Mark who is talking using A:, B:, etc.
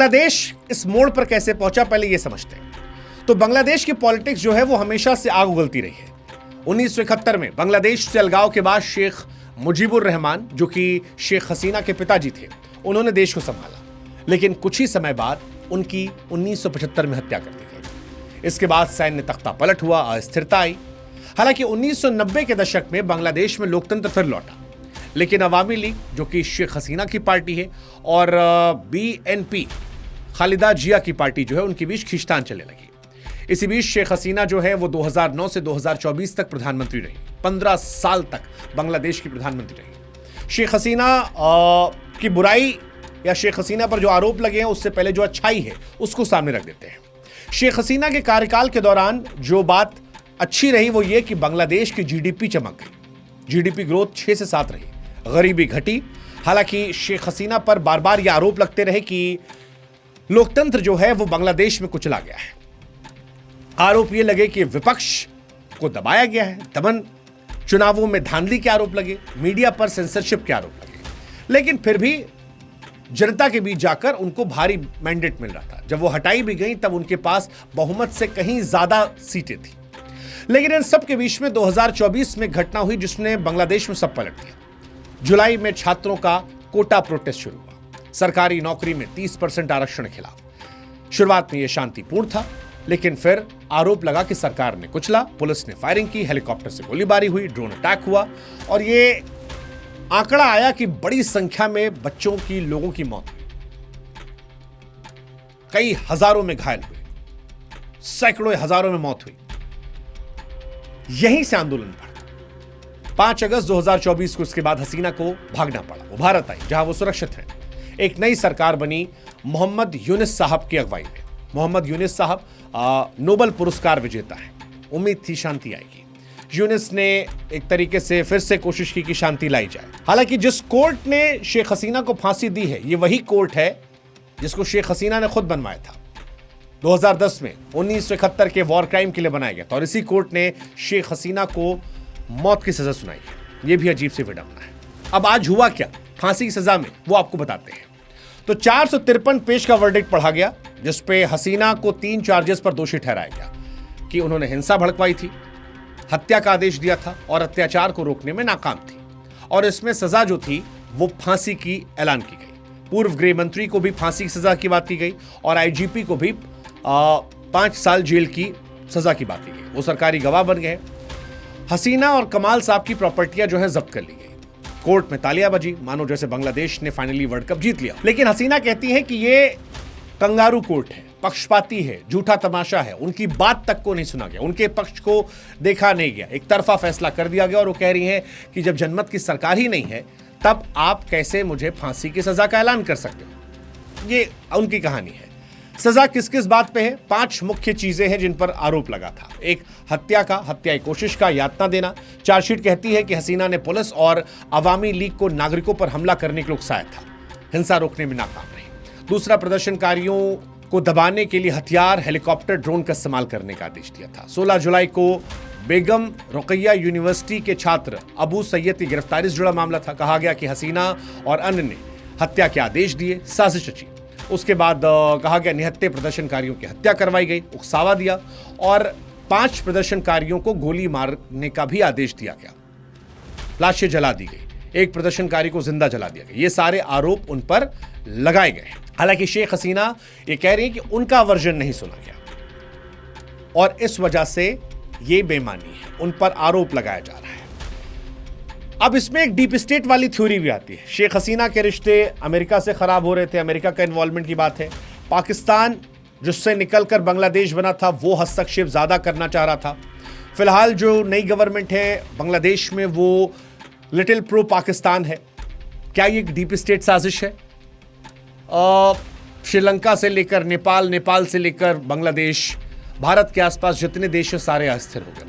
A: बांग्लादेश इस मोड़ पर कैसे पहुंचा, पहले यह समझते हैं। तो बांग्लादेश की पॉलिटिक्स जो है वो हमेशा से आग उगलती रही है। 1971 में बांग्लादेश से अलगाव के बाद शेख मुजीबुर रहमान, जो कि शेख हसीना के पिताजी थे, उन्होंने देश को संभाला। लेकिन कुछ ही समय बाद उनकी 1975 में हत्या कर दी गई। इसके बाद सैन्य तख्ता पलट हुआ, अस्थिरता आई। हालांकि 1990 के दशक में बांग्लादेश में लोकतंत्र फिर लौटा, लेकिन अवामी लीग, जो कि शेख हसीना की पार्टी है, और BNP खालिदा जिया की पार्टी जो है, उनके बीच खींचतान चलने लगी। इसी बीच शेख हसीना जो है वो 2009 से 2024 तक प्रधानमंत्री रही। 15 साल तक बांग्लादेश की प्रधानमंत्री रही। शेख हसीना की बुराई या शेख हसीना पर जो आरोप लगे हैं, उससे पहले जो अच्छाई है उसको सामने रख देते हैं। शेख हसीना के कार्यकाल के दौरान जो बात अच्छी रही वो ये कि बांग्लादेश की GDP चमक गई। GDP ग्रोथ 6 से 7 रही, गरीबी घटी। हालांकि शेख हसीना पर बार बार ये आरोप लगते रहे कि लोकतंत्र जो है वो बांग्लादेश में कुचला गया है। आरोप ये लगे कि विपक्ष को दबाया गया है, दमन, चुनावों में धांधली के आरोप लगे, मीडिया पर सेंसरशिप के आरोप लगे। लेकिन फिर भी जनता के बीच जाकर उनको भारी मैंडेट मिल रहा था। जब वो हटाई भी गई तब उनके पास बहुमत से कहीं ज्यादा सीटें थी। लेकिन इन सब के बीच में 2024 में घटना हुई जिसने बांग्लादेश में सब पलट दिया। जुलाई में छात्रों का कोटा प्रोटेस्ट शुरू हुआ। सरकारी नौकरी में 30% आरक्षण के खिलाफ। शुरुआत में यह शांतिपूर्ण था, लेकिन फिर आरोप लगा कि सरकार ने कुचला, पुलिस ने फायरिंग की, हेलीकॉप्टर से गोलीबारी हुई, ड्रोन अटैक हुआ, और ये आंकड़ा आया कि बड़ी संख्या में बच्चों की, लोगों की मौत हुई। कई हजारों में घायल हुए, सैकड़ों हजारों में मौत हुई। यहीं से आंदोलन बढ़ा। 5 अगस्त 2024 को इसके बाद हसीना को भागना पड़ा। वो भारत आई, जहां वो सुरक्षित है। एक नई सरकार बनी मोहम्मद यूनिस साहब की अगुवाई में। मोहम्मद यूनिस साहब नोबेल पुरस्कार विजेता है। उम्मीद थी शांति आएगी। यूनिस ने एक तरीके से फिर से कोशिश की कि शांति लाई जाए। हालांकि जिस कोर्ट ने शेख हसीना को फांसी दी है, ये वही कोर्ट है जिसको शेख हसीना ने खुद बनवाया था। 2010 में 1971 के वॉर क्राइम के लिए बनाया गया था, और इसी कोर्ट ने शेख हसीना को मौत की सजा सुनाई है। यह भी अजीब सी विडंबना है। अब आज हुआ क्या फांसी की सजा में, वो आपको बताते हैं। तो 453 पेज का वर्डिक्ट पढ़ा गया, जिसपे हसीना को 3 चार्जेस पर दोषी ठहराया गया कि उन्होंने हिंसा भड़कवाई थी, हत्या का आदेश दिया था और अत्याचार को रोकने में नाकाम थी। और इसमें सजा जो थी वो फांसी की ऐलान की गई। पूर्व गृह मंत्री को भी फांसी की सजा की बात की गई, और IGP को भी 5 साल जेल की सजा की बात की गई। वो सरकारी गवाह बन गए। हसीना और कमाल साहब की प्रॉपर्टियां जो है जब्त कर ली गई। कोर्ट में तालियां बजी, मानो जैसे बांग्लादेश ने फाइनली वर्ल्ड कप जीत लिया। लेकिन हसीना कहती है कि ये कंगारू कोर्ट है, पक्षपाती है, झूठा तमाशा है। उनकी बात तक को नहीं सुना गया, उनके पक्ष को देखा नहीं गया, एक तरफा फैसला कर दिया गया। और वो कह रही है कि जब जनमत की सरकार ही नहीं है, तब आप कैसे मुझे फांसी की सजा का ऐलान कर सकते हो। ये उनकी कहानी है। सजा किस किस बात पे है? 5 मुख्य चीजें हैं जिन पर आरोप लगा था। एक, हत्या की कोशिश का, यातना देना। चार्जशीट कहती है कि हसीना ने पुलिस और अवामी लीग को नागरिकों पर हमला करने के लिए उकसाया था, हिंसा रोकने में नाकाम रही। दूसरा, प्रदर्शनकारियों को दबाने के लिए हथियार, हेलीकॉप्टर, ड्रोन का इस्तेमाल करने का आदेश दिया था। 16 जुलाई को बेगम रुकैया यूनिवर्सिटी के छात्र अबू सैयद की गिरफ्तारी से जुड़ा मामला था। कहा गया कि हसीना और अन्य ने हत्या के आदेश दिए, साजिश रची। उसके बाद कहा गया निहत्थे प्रदर्शनकारियों की हत्या करवाई गई, उकसावा दिया, और 5 प्रदर्शनकारियों को गोली मारने का भी आदेश दिया गया। लाशें जला दी गई, एक प्रदर्शनकारी को जिंदा जला दिया गया। ये सारे आरोप उन पर लगाए गए। हालांकि शेख हसीना ये कह रही है कि उनका वर्जन नहीं सुना गया, और इस वजह से ये बेईमानी है, उन पर आरोप लगाया जा रहा है। अब इसमें एक डीप स्टेट वाली थ्योरी भी आती है। शेख हसीना के रिश्ते अमेरिका से खराब हो रहे थे, अमेरिका का इन्वॉल्वमेंट की बात है। पाकिस्तान जिससे निकलकर बांग्लादेश बना था, वो हस्तक्षेप ज्यादा करना चाह रहा था। फिलहाल जो नई गवर्नमेंट है बांग्लादेश में, वो लिटिल प्रो पाकिस्तान है। क्या ये एक डीप स्टेट साजिश है? श्रीलंका से लेकर नेपाल, नेपाल से लेकर बांग्लादेश, भारत के आसपास जितने देश हैं सारे अस्थिर हो गए।